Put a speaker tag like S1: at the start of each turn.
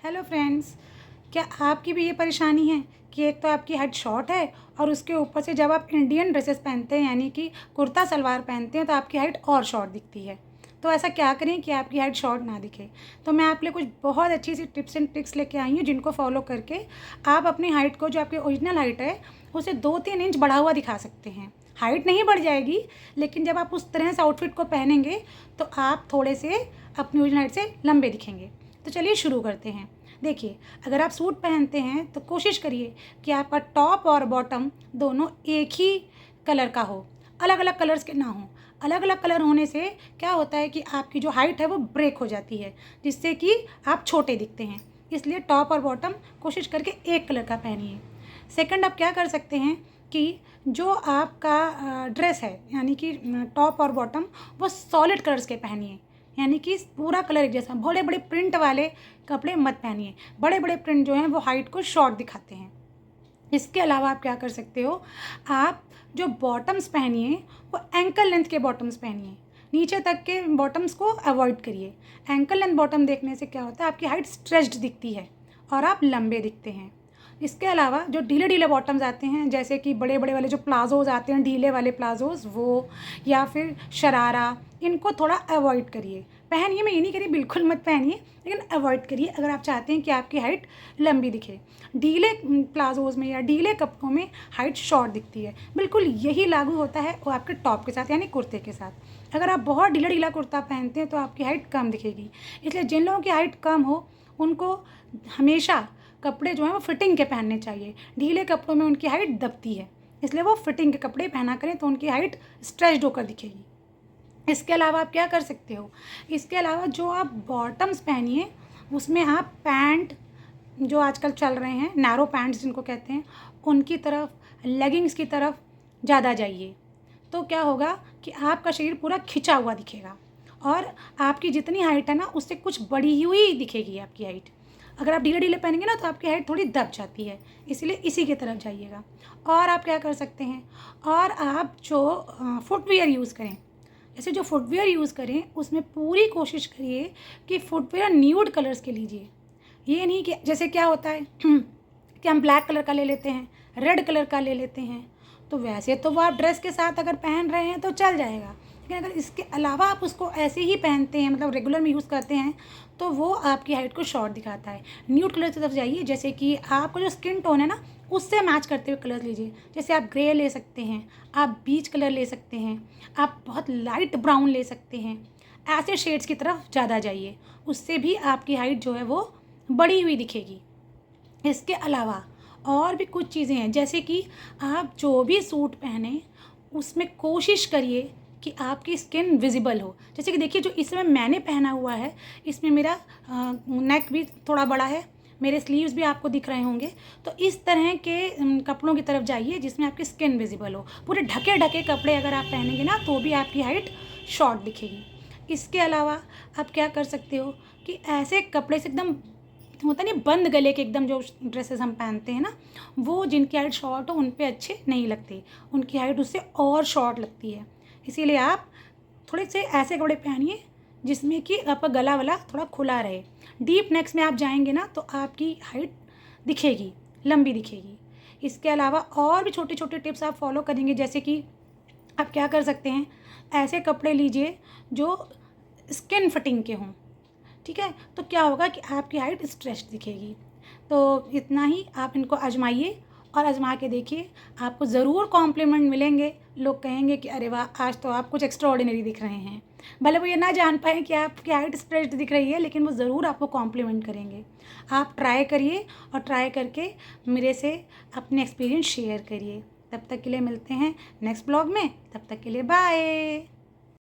S1: Hello friends, क्या आपकी भी ये परेशानी है कि एक तो आपकी हाइट शॉर्ट है और उसके ऊपर से जब आप इंडियन ड्रेसेस पहनते हैं यानी कि कुर्ता सलवार पहनते हैं तो आपकी हाइट और शॉर्ट दिखती है। तो ऐसा क्या करें कि आपकी हाइट शॉर्ट ना दिखे। तो मैं आपके लिए कुछ बहुत अच्छी सी टिप्स एंड ट्रिक्स लेके आई हूँ जिनको फॉलो करके आप अपनी हाइट को, जो आपकी ओरिजिनल हाइट है, उसे 2-3 इंच बढ़ा हुआ दिखा सकते हैं। हाइट नहीं बढ़ जाएगी, लेकिन जब आप उस तरह से आउटफिट को पहनेंगे तो आप थोड़े से अपनी ओरिजिनल हाइट से लंबे दिखेंगे। तो चलिए शुरू करते हैं। देखिए, अगर आप सूट पहनते हैं तो कोशिश करिए कि आपका टॉप और बॉटम दोनों एक ही कलर का हो, अलग अलग कलर्स के ना हो। अलग अलग कलर होने से क्या होता है कि आपकी जो हाइट है वो ब्रेक हो जाती है, जिससे कि आप छोटे दिखते हैं। इसलिए टॉप और बॉटम कोशिश करके एक कलर का पहनिए। सेकंड, आप क्या कर सकते हैं कि जो आपका ड्रेस है यानी कि टॉप और बॉटम, वो सॉलिड कलर्स के पहनिए, यानी कि पूरा कलर एक जैसा। बड़े बड़े प्रिंट वाले कपड़े मत पहनिए। बड़े बड़े प्रिंट जो हैं वो हाइट को शॉर्ट दिखाते हैं। इसके अलावा आप क्या कर सकते हो, आप जो बॉटम्स पहनिए वो एंकल लेंथ के बॉटम्स पहनिए। नीचे तक के बॉटम्स को अवॉइड करिए। एंकल लेंथ बॉटम देखने से क्या होता है, आपकी हाइट स्ट्रेच्ड दिखती है और आप लंबे दिखते हैं। इसके अलावा जो ढीले ढीले बॉटम्स आते हैं, जैसे कि बड़े बड़े वाले जो प्लाजोज़ आते हैं, ढीले वाले प्लाजोज़, वो या फिर शरारा, इनको थोड़ा अवॉइड करिए। पहनिए, मैं ये नहीं कह रही बिल्कुल मत पहनिए, लेकिन अवॉइड करिए अगर आप चाहते हैं कि आपकी हाइट लंबी दिखे। ढीले प्लाजोज़ में या ढीले कपड़ों में हाइट शॉर्ट दिखती है। बिल्कुल यही लागू होता है वो आपके टॉप के साथ यानी कुर्ते के साथ। अगर आप बहुत ढीला ढीला कुर्ता पहनते हैं तो आपकी हाइट कम दिखेगी। इसलिए जिन लोगों की हाइट कम हो उनको हमेशा कपड़े जो हैं वो फिटिंग के पहनने चाहिए। ढीले कपड़ों में उनकी हाइट दबती है, इसलिए वो फिटिंग के कपड़े पहना करें तो उनकी हाइट स्ट्रेच्ड होकर दिखेगी। इसके अलावा आप क्या कर सकते हो, इसके अलावा जो आप बॉटम्स पहनिए उसमें आप पैंट, जो आजकल चल रहे हैं नैरो पैंट्स जिनको कहते हैं, उनकी तरफ, लेगिंग्स की तरफ ज़्यादा जाइए। तो क्या होगा कि आपका शरीर पूरा खिंचा हुआ दिखेगा और आपकी जितनी हाइट है ना उससे कुछ बड़ी हुई दिखेगी आपकी हाइट। अगर आप ढीले ढीले पहनेंगे ना तो आपकी हाइट थोड़ी दब जाती है, इसलिए इसी की तरफ जाइएगा। और आप क्या कर सकते हैं, और आप जो फुटवियर यूज़ करें, जैसे जो फुटवियर यूज़ करें उसमें पूरी कोशिश करिए कि फुटवियर न्यूड कलर्स के लीजिए। ये नहीं कि जैसे क्या होता है कि हम ब्लैक कलर का ले लेते हैं, रेड कलर का ले लेते हैं, तो वैसे तो वो आप ड्रेस के साथ अगर पहन रहे हैं तो चल जाएगा, लेकिन अगर इसके अलावा आप उसको ऐसे ही पहनते हैं, मतलब रेगुलर में यूज़ करते हैं, तो वो आपकी हाइट को शॉर्ट दिखाता है। न्यूड कलर की तरफ जाइए, जैसे कि आपका जो स्किन टोन है ना उससे मैच करते हुए कलर लीजिए। जैसे आप ग्रे ले सकते हैं, आप बीच कलर ले सकते हैं, आप बहुत लाइट ब्राउन ले सकते हैं। ऐसे शेड्स की तरफ ज़्यादा जाइए, उससे भी आपकी हाइट जो है वो बढ़ी हुई दिखेगी। इसके अलावा और भी कुछ चीज़ें हैं, जैसे कि आप जो भी सूट पहने उसमें कोशिश करिए कि आपकी स्किन विजिबल हो। जैसे कि देखिए, जो इस समय मैंने पहना हुआ है इसमें मेरा नेक भी थोड़ा बड़ा है, मेरे स्लीव्स भी आपको दिख रहे होंगे। तो इस तरह के कपड़ों की तरफ जाइए जिसमें आपकी स्किन विजिबल हो। पूरे ढके ढके कपड़े अगर आप पहनेंगे ना तो भी आपकी हाइट शॉर्ट दिखेगी। इसके अलावा आप क्या कर सकते हो कि ऐसे कपड़े से एकदम होता नहीं बंद गले के, एकदम जो ड्रेसेस हम पहनते हैं ना, वो जिनकी हाइट शॉर्ट हो उन पे अच्छे नहीं लगते, उनकी हाइट उससे और शॉर्ट लगती है। इसीलिए आप थोड़े से ऐसे कपड़े पहनिए जिसमें कि आपका गला वाला थोड़ा खुला रहे। डीप नेक्स में आप जाएंगे ना तो आपकी हाइट दिखेगी, लंबी दिखेगी। इसके अलावा और भी छोटे छोटे टिप्स आप फॉलो करेंगे, जैसे कि आप क्या कर सकते हैं, ऐसे कपड़े लीजिए जो स्किन फिटिंग के हों। ठीक है, तो क्या होगा कि आपकी हाइट स्ट्रेच दिखेगी। तो इतना ही, आप इनको आजमाइए और आजमा के देखिए, आपको ज़रूर कॉम्प्लीमेंट मिलेंगे। लोग कहेंगे कि अरे वाह, आज तो आप कुछ एक्स्ट्रा ऑर्डिनरी दिख रहे हैं। भले वो ये ना जान पाएँ कि आपकी हाइट स्ट्रेच्ड दिख रही है, लेकिन वो ज़रूर आपको कॉम्प्लीमेंट करेंगे। आप ट्राई करिए और ट्राई करके मेरे से अपने एक्सपीरियंस शेयर करिए। तब तक के लिए मिलते हैं नेक्स्ट ब्लॉग में, तब तक के लिए बाय।